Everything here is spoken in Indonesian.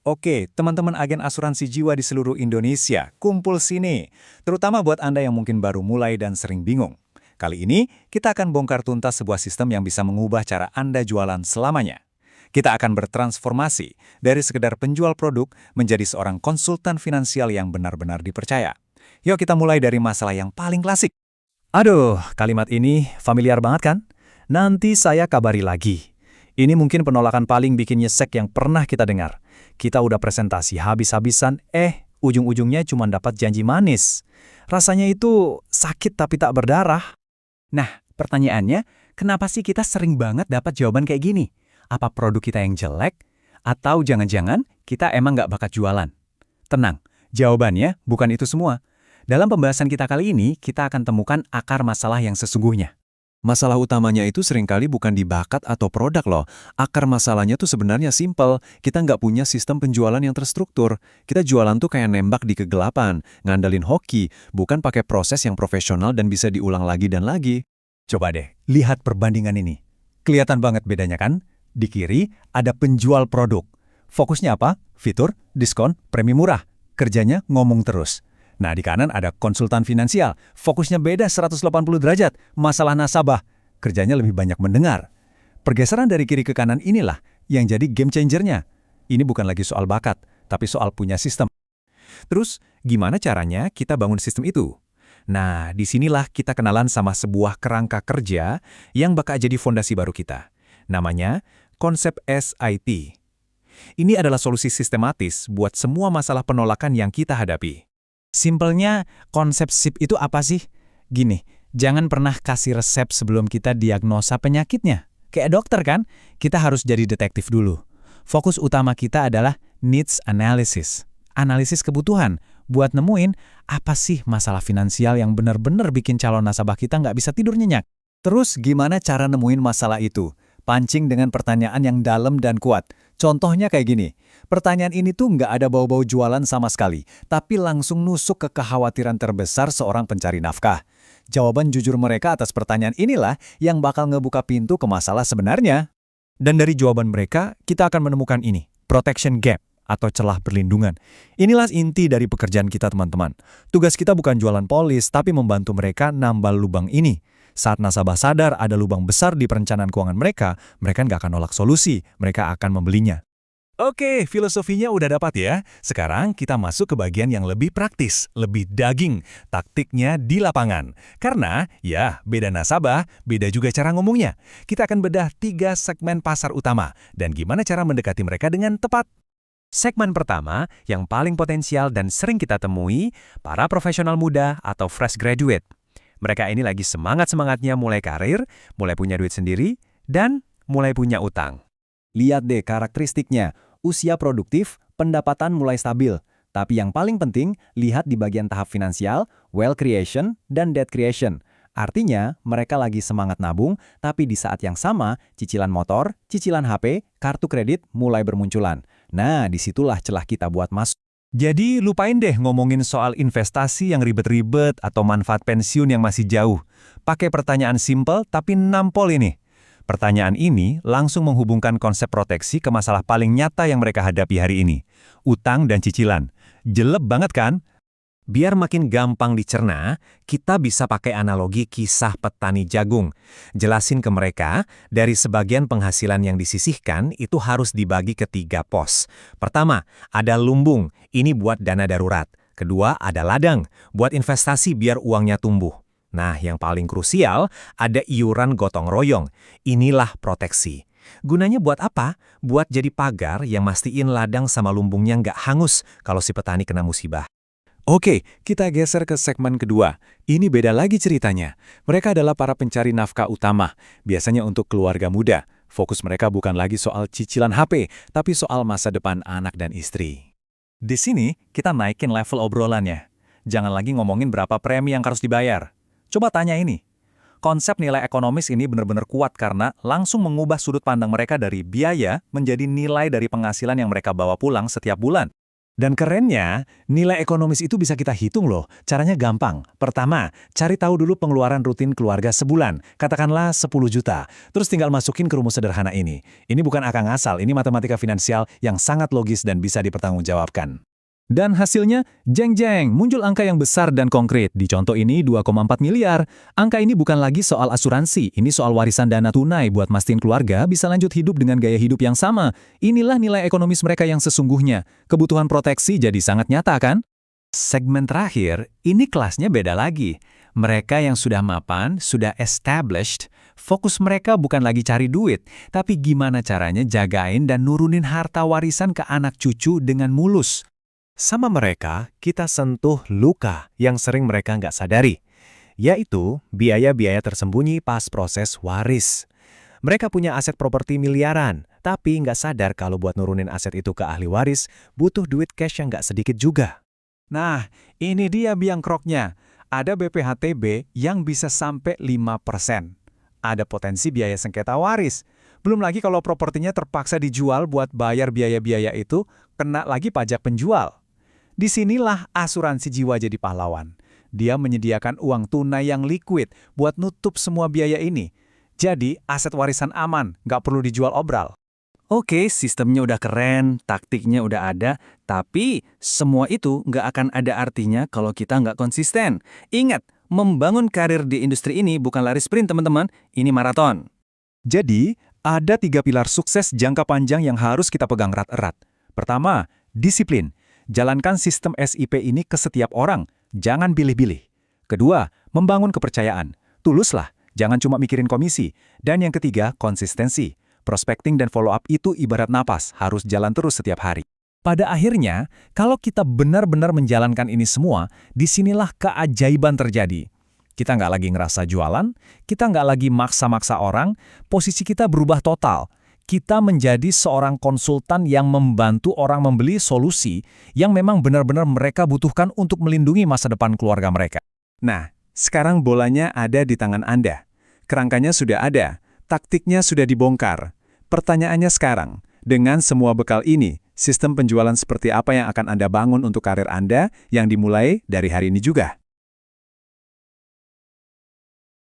Oke, teman-teman agen asuransi jiwa di seluruh Indonesia, kumpul sini. Terutama buat Anda yang mungkin baru mulai dan sering bingung. Kali ini, kita akan bongkar tuntas sebuah sistem yang bisa mengubah cara Anda jualan selamanya. Kita akan bertransformasi dari sekedar penjual produk menjadi seorang konsultan finansial yang benar-benar dipercaya. Yuk kita mulai dari masalah yang paling klasik. Aduh, kalimat ini familiar banget kan? Nanti saya kabari lagi. Ini mungkin penolakan paling bikin nyesek yang pernah kita dengar. Kita udah presentasi habis-habisan, ujung-ujungnya cuma dapat janji manis. Rasanya itu sakit tapi tak berdarah. Nah, pertanyaannya, kenapa sih kita sering banget dapat jawaban kayak gini? Apa produk kita yang jelek? Atau jangan-jangan kita emang nggak bakat jualan? Tenang, jawabannya bukan itu semua. Dalam pembahasan kita kali ini, kita akan temukan akar masalah yang sesungguhnya. Masalah utamanya itu seringkali bukan di bakat atau produk loh. Akar masalahnya tuh sebenarnya simpel. Kita nggak punya sistem penjualan yang terstruktur. Kita jualan tuh kayak nembak di kegelapan, ngandalin hoki, bukan pakai proses yang profesional dan bisa diulang lagi dan lagi. Coba deh, lihat perbandingan ini. Kelihatan banget bedanya kan? Di kiri ada penjual produk. Fokusnya apa? Fitur, diskon, premi murah. Kerjanya ngomong terus. Nah, di kanan ada konsultan finansial. Fokusnya beda 180 derajat. Masalah nasabah. Kerjanya lebih banyak mendengar. Pergeseran dari kiri ke kanan inilah yang jadi game changer-nya. Ini bukan lagi soal bakat, tapi soal punya sistem. Terus, gimana caranya kita bangun sistem itu? Nah, disinilah kita kenalan sama sebuah kerangka kerja yang bakal jadi fondasi baru kita. Namanya konsep SIT. Ini adalah solusi sistematis buat semua masalah penolakan yang kita hadapi. Simpelnya, konsep SIP itu apa sih? Gini, jangan pernah kasih resep sebelum kita diagnosa penyakitnya. Kayak dokter kan, kita harus jadi detektif dulu. Fokus utama kita adalah needs analysis. Analisis kebutuhan, buat nemuin apa sih masalah finansial yang benar-benar bikin calon nasabah kita nggak bisa tidur nyenyak. Terus gimana cara nemuin masalah itu? Pancing dengan pertanyaan yang dalam dan kuat. Contohnya kayak gini, pertanyaan ini tuh nggak ada bau-bau jualan sama sekali, tapi langsung nusuk ke kekhawatiran terbesar seorang pencari nafkah. Jawaban jujur mereka atas pertanyaan inilah yang bakal ngebuka pintu ke masalah sebenarnya. Dan dari jawaban mereka, kita akan menemukan ini, protection gap atau celah perlindungan. Inilah inti dari pekerjaan kita teman-teman. Tugas kita bukan jualan polis, tapi membantu mereka nambal lubang ini. Saat nasabah sadar ada lubang besar di perencanaan keuangan mereka nggak akan nolak solusi, mereka akan membelinya. Oke, filosofinya udah dapat ya. Sekarang kita masuk ke bagian yang lebih praktis, lebih daging, taktiknya di lapangan. Karena, ya, beda nasabah, beda juga cara ngomongnya. Kita akan bedah 3 segmen pasar utama, dan gimana cara mendekati mereka dengan tepat. Segmen pertama, yang paling potensial dan sering kita temui, para profesional muda atau fresh graduate. Mereka ini lagi semangat-semangatnya mulai karir, mulai punya duit sendiri, dan mulai punya utang. Lihat deh karakteristiknya, usia produktif, pendapatan mulai stabil. Tapi yang paling penting, lihat di bagian tahap finansial, wealth creation, dan debt creation. Artinya, mereka lagi semangat nabung, tapi di saat yang sama, cicilan motor, cicilan HP, kartu kredit mulai bermunculan. Nah, disitulah celah kita buat masuk. Jadi lupain deh ngomongin soal investasi yang ribet-ribet atau manfaat pensiun yang masih jauh. Pakai pertanyaan simpel tapi nampol ini. Pertanyaan ini langsung menghubungkan konsep proteksi ke masalah paling nyata yang mereka hadapi hari ini. Utang dan cicilan. Jelek banget kan? Biar makin gampang dicerna, kita bisa pakai analogi kisah petani jagung. Jelasin ke mereka, dari sebagian penghasilan yang disisihkan itu harus dibagi ke 3 pos. Pertama, ada lumbung, ini buat dana darurat. Kedua, ada ladang, buat investasi biar uangnya tumbuh. Nah, yang paling krusial, ada iuran gotong royong. Inilah proteksi. Gunanya buat apa? Buat jadi pagar yang mastiin ladang sama lumbungnya nggak hangus kalau si petani kena musibah. Oke, kita geser ke segmen kedua. Ini beda lagi ceritanya. Mereka adalah para pencari nafkah utama, biasanya untuk keluarga muda. Fokus mereka bukan lagi soal cicilan HP, tapi soal masa depan anak dan istri. Di sini, kita naikin level obrolannya. Jangan lagi ngomongin berapa premi yang harus dibayar. Coba tanya ini. Konsep nilai ekonomis ini benar-benar kuat karena langsung mengubah sudut pandang mereka dari biaya menjadi nilai dari penghasilan yang mereka bawa pulang setiap bulan. Dan kerennya, nilai ekonomis itu bisa kita hitung loh. Caranya gampang. Pertama, cari tahu dulu pengeluaran rutin keluarga sebulan. Katakanlah 10 juta. Terus tinggal masukin ke rumus sederhana ini. Ini bukan angka ngasal, ini matematika finansial yang sangat logis dan bisa dipertanggungjawabkan. Dan hasilnya, jeng-jeng, muncul angka yang besar dan konkret. Di contoh ini 2,4 miliar. Angka ini bukan lagi soal asuransi, ini soal warisan dana tunai buat mastiin keluarga bisa lanjut hidup dengan gaya hidup yang sama. Inilah nilai ekonomis mereka yang sesungguhnya. Kebutuhan proteksi jadi sangat nyata kan? Segmen terakhir, ini kelasnya beda lagi. Mereka yang sudah mapan, sudah established, fokus mereka bukan lagi cari duit, tapi gimana caranya jagain dan nurunin harta warisan ke anak cucu dengan mulus. Sama mereka, kita sentuh luka yang sering mereka nggak sadari, yaitu biaya-biaya tersembunyi pas proses waris. Mereka punya aset properti miliaran, tapi nggak sadar kalau buat nurunin aset itu ke ahli waris, butuh duit cash yang nggak sedikit juga. Nah, ini dia biang kroknya. Ada BPHTB yang bisa sampai 5%. Ada potensi biaya sengketa waris. Belum lagi kalau propertinya terpaksa dijual buat bayar biaya-biaya itu, kena lagi pajak penjual. Disinilah asuransi jiwa jadi pahlawan. Dia menyediakan uang tunai yang liquid buat nutup semua biaya ini. Jadi, aset warisan aman, nggak perlu dijual obral. Oke, sistemnya udah keren, taktiknya udah ada, tapi semua itu nggak akan ada artinya kalau kita nggak konsisten. Ingat, membangun karir di industri ini bukan lari sprint teman-teman, ini maraton. Jadi, ada 3 pilar sukses jangka panjang yang harus kita pegang erat-erat. Pertama, disiplin. Jalankan sistem SIP ini ke setiap orang, jangan pilih-pilih. Kedua, membangun kepercayaan. Tuluslah, jangan cuma mikirin komisi. Dan yang ketiga, konsistensi. Prospecting dan follow-up itu ibarat napas, harus jalan terus setiap hari. Pada akhirnya, kalau kita benar-benar menjalankan ini semua, disinilah keajaiban terjadi. Kita nggak lagi ngerasa jualan, kita nggak lagi maksa-maksa orang, posisi kita berubah total. Kita menjadi seorang konsultan yang membantu orang membeli solusi yang memang benar-benar mereka butuhkan untuk melindungi masa depan keluarga mereka. Nah, sekarang bolanya ada di tangan Anda. Kerangkanya sudah ada, taktiknya sudah dibongkar. Pertanyaannya sekarang, dengan semua bekal ini, sistem penjualan seperti apa yang akan Anda bangun untuk karir Anda yang dimulai dari hari ini juga?